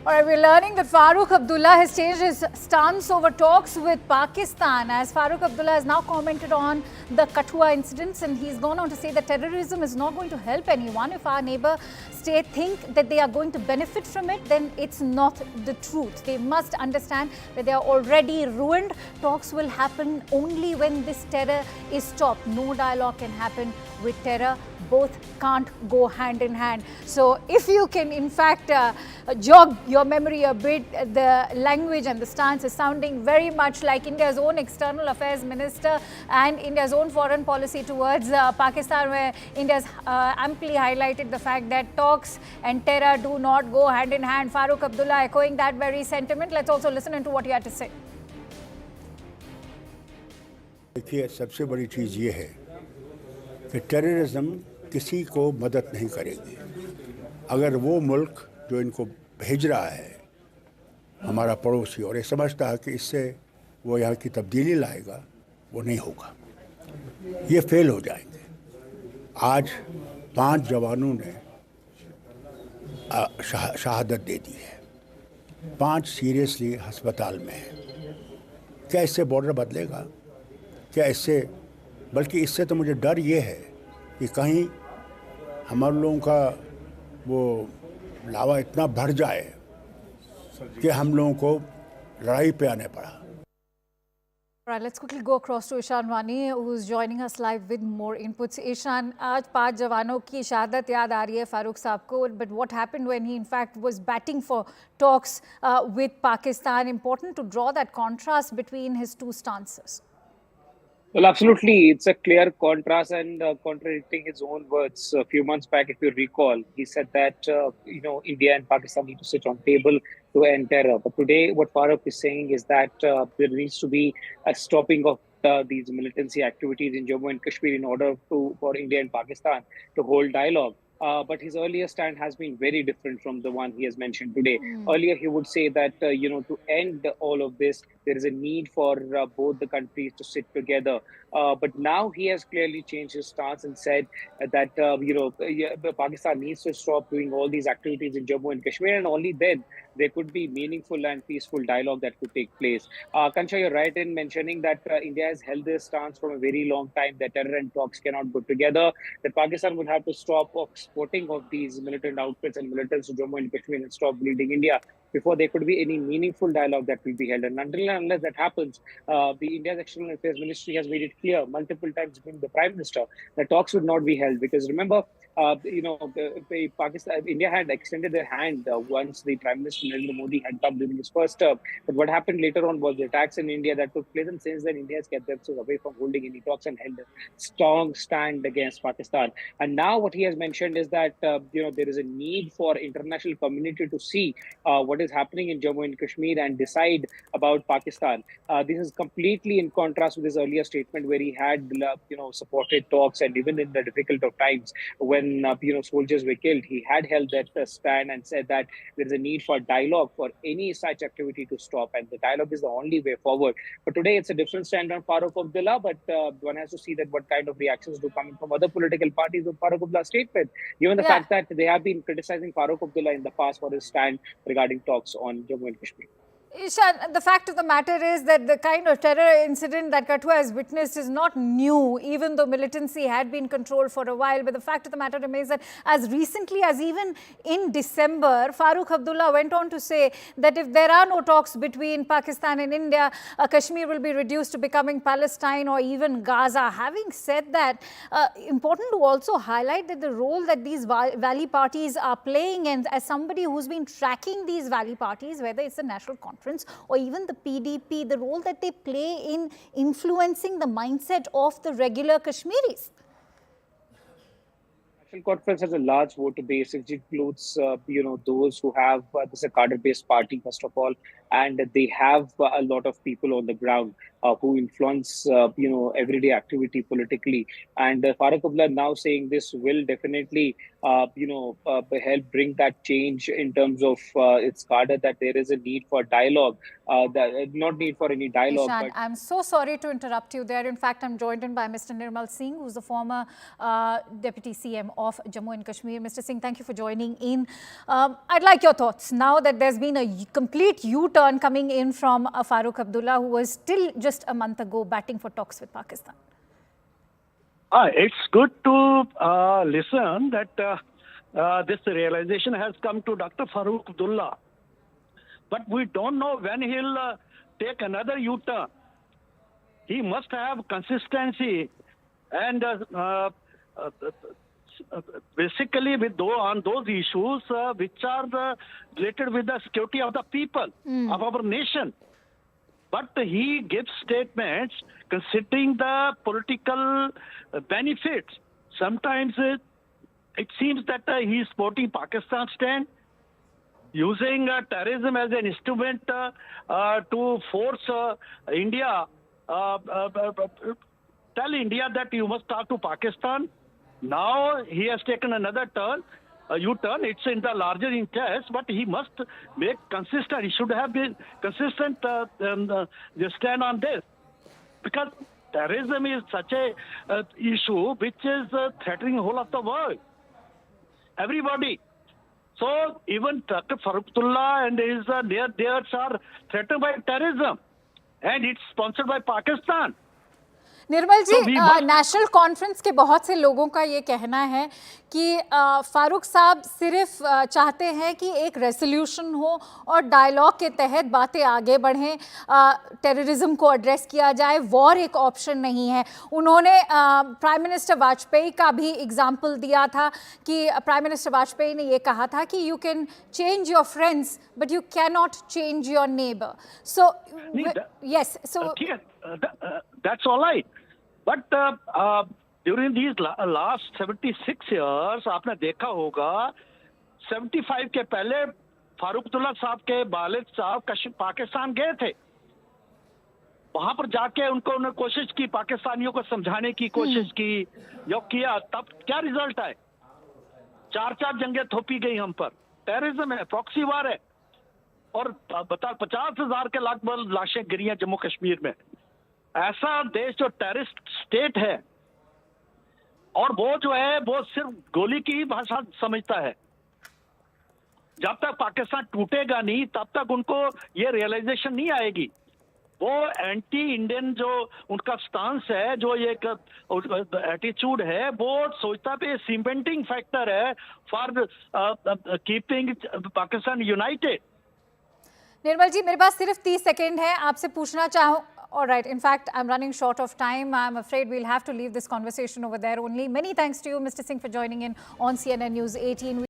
All right, we're learning that Farooq Abdullah has changed his stance over talks with Pakistan, as Farooq Abdullah has now commented on the Kathua incidents, and he's gone on to say that terrorism is not going to help anyone. If our neighbor state think that they are going to benefit from it, then it's not the truth. They must understand that they are already ruined. Talks will happen only when this terror is stopped. No dialogue can happen with terror. Both can't go hand in hand. So if you can in fact jog your memory a bit, the language and the stance is sounding very much like India's own external affairs minister and India's own foreign policy towards Pakistan, where India's amply highlighted the fact that talks and terror do not go hand in hand. Farooq Abdullah echoing that very sentiment. Let's also listen into what he had to say. देखिए, सबसे बड़ी चीज़ ये है कि terrorism किसी को मदद नहीं करेगी। अगर वो मुल्क जो इनको भेज रहा है, हमारा पड़ोसी, और ये समझता है कि इससे वो यहाँ की तब्दीली लाएगा, वो नहीं होगा, ये फेल हो जाएंगे। आज 5 जवानों ने शहादत दे दी है, 5 सीरियसली अस्पताल में हैं। क्या इससे बॉर्डर बदलेगा? क्या इससे, बल्कि इससे तो मुझे डर ये है कि कहीं हमारे लोगों का वो लावा इतना बढ़ जाए कि हम लोगों को लड़ाई पे आने पड़ा। All right, let's quickly go across to Ishan Wani, who's joining us live with more inputs. Ishan, आज 5 जवानों की शहादत याद आ रही है फारूक साहब को, but what happened when he in fact was batting for talks with Pakistan? Important to draw that contrast between his two stances. Well, absolutely. It's a clear contrast and contradicting his own words. A few months back, if you recall, he said that, India and Pakistan need to sit on table to end terror. But today, what Farooq is saying is that there needs to be a stopping of these militancy activities in Jammu and Kashmir in order for India and Pakistan to hold dialogue. But his earlier stand has been very different from the one he has mentioned today. Earlier, he would say that, to end all of this, there is a need for both the countries to sit together. But now he has clearly changed his stance and said that, Pakistan needs to stop doing all these activities in Jammu and Kashmir, and only then there could be meaningful and peaceful dialogue that could take place. Kansha, you're right in mentioning that India has held this stance from a very long time, that terror and talks cannot go together, that Pakistan would have to stop exporting of these militant outfits and militants to Jammu and Kashmir and stop bleeding India before there could be any meaningful dialogue that will be held. And unless that happens, the India's External Affairs Ministry has made it clear multiple times, being the Prime Minister, that talks would not be held. Because remember, India had extended their hand once the Prime Minister Narendra Modi had come during his first term. But what happened later on was the attacks in India that took place, and since then India has kept themselves away from holding any talks and held a strong stand against Pakistan. And now what he has mentioned is that there is a need for international community to see what is happening in Jammu and Kashmir and decide about Pakistan. This is completely in contrast with his earlier statement, where he had supported talks, and even in the difficult of times when soldiers were killed, he had held that stand and said that there is a need for dialogue for any such activity to stop, and the dialogue is the only way forward. But today it's a different stand on Farooq Abdullah, but one has to see that what kind of reactions do coming from other political parties with Farooq Abdullah's statement, given the fact that they have been criticizing Farooq Abdullah in the past for his stand regarding talks on Jammu and Kashmir. Ishan, the fact of the matter is that the kind of terror incident that Kathua has witnessed is not new, even though militancy had been controlled for a while. But the fact of the matter remains that as recently as even in December, Farooq Abdullah went on to say that if there are no talks between Pakistan and India, Kashmir will be reduced to becoming Palestine or even Gaza. Having said that, important to also highlight that the role that these Valley parties are playing, and as somebody who's been tracking these Valley parties, whether it's the National Conference or even the PDP, the role that they play in influencing the mindset of the regular Kashmiris. National Conference has a large voter base. It includes, those who have this is a cadre-based party. First of all, and they have a lot of people on the ground who influence, everyday activity politically. And Farooq Abdullah now saying this will definitely, help bring that change in terms of its cadre, that there is a need for dialogue, not need for any dialogue, Ishan, but I'm so sorry to interrupt you there. In fact, I'm joined in by Mr. Nirmal Singh, who's the former Deputy CM of Jammu and Kashmir. Mr. Singh, thank you for joining in. I'd like your thoughts now that there's been a complete U-turn coming in from Farooq Abdullah, who was still just a month ago batting for talks with Pakistan. It's good to listen that this realization has come to Dr. Farooq Abdullah. But we don't know when he'll take another U-turn. He must have consistency and basically on those issues which are related with the security of the people of our nation. But he gives statements considering the political benefits. Sometimes it seems that he is supporting Pakistan's stand, using terrorism as an instrument to force India, tell India that you must talk to Pakistan. Now he has taken another turn, a U-turn. It's in the larger interest, but he must make consistent. He should have been consistent stand on this, because terrorism is such a issue which is threatening the whole of the world. Everybody. So even Dr. Farooq Abdullah and his theirs are threatened by terrorism, and it's sponsored by Pakistan. Nirmal ji, national conference के बहुत से लोगों का ये कहना है कि फारूक साहब सिर्फ चाहते हैं कि एक रेजोल्यूशन हो और डायलॉग के तहत बातें आगे बढ़ें, टेररिज्म को एड्रेस किया जाए, वॉर एक ऑप्शन नहीं है। उन्होंने प्राइम मिनिस्टर वाजपेयी का भी एग्जाम्पल दिया था कि प्राइम मिनिस्टर वाजपेयी ने ये कहा था कि you can change your friends but you can not change your neighbour. So yes, so that's all right. But during these last 76 years, आपने देखा होगा 75 के पहले फारूक अब्दुल्ला साहब के वालिद साहब पाकिस्तान गए थे। वहां पर जाके उन्होंने कोशिश की, पाकिस्तानियों को समझाने की कोशिश की, जो किया, तब क्या रिजल्ट आए? 4 जंगें थोपी गई हम पर। टेररिज्म है, प्रॉक्सी वार है, और बता 50,000 के लगभग लाशें गिरी हैं जम्मू कश्मीर में। ऐसा देश जो टेररिस्ट स्टेट है, और वो जो है वो सिर्फ गोली की ही भाषा समझता है। जब तक पाकिस्तान टूटेगा नहीं तब तक उनको ये रियलाइजेशन नहीं आएगी। वो एंटी इंडियन जो उनका स्टांस है, जो ये एटीट्यूड है, वो सोचता पे सीमेंटिंग फैक्टर है फॉर कीपिंग पाकिस्तान यूनाइटेड। निर्मल जी, मेरे पास सिर्फ 30 सेकेंड है, आपसे पूछना चाहूँ। All right. In fact, I'm running short of time. I'm afraid we'll have to leave this conversation over there only. Many thanks to you, Mr. Singh, for joining in on CNN News 18.